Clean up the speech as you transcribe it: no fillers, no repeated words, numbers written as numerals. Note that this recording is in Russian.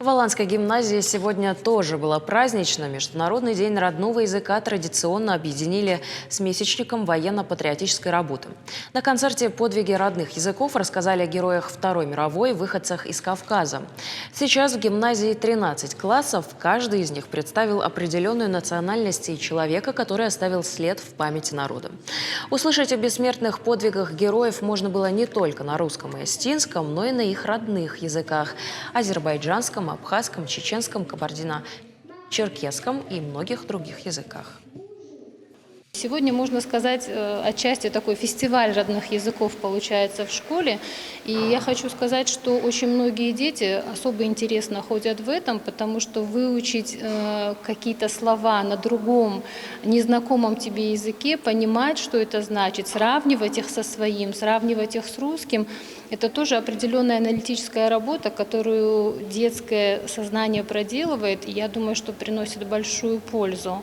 В Аланской гимназии сегодня тоже было празднично. Международный день родного языка традиционно объединили с месячником военно-патриотической работы. На концерте «Подвиги родных языков» рассказали о героях Второй мировой, выходцах из Кавказа. Сейчас в гимназии 13 классов. Каждый из них представил определенную национальность и человека, который оставил след в памяти народа. Услышать о бессмертных подвигах героев можно было не только на русском и остинском, но и на их родных языках – азербайджанском, абхазском, чеченском, кабардино-черкесском и многих других языках. Сегодня, можно сказать, отчасти такой фестиваль родных языков получается в школе. И я хочу сказать, что очень многие дети особый интерес находят в этом, потому что выучить какие-то слова на другом, незнакомом тебе языке, понимать, что это значит, сравнивать их со своим, сравнивать их с русским, это тоже определенная аналитическая работа, которую детское сознание проделывает, и я думаю, что приносит большую пользу.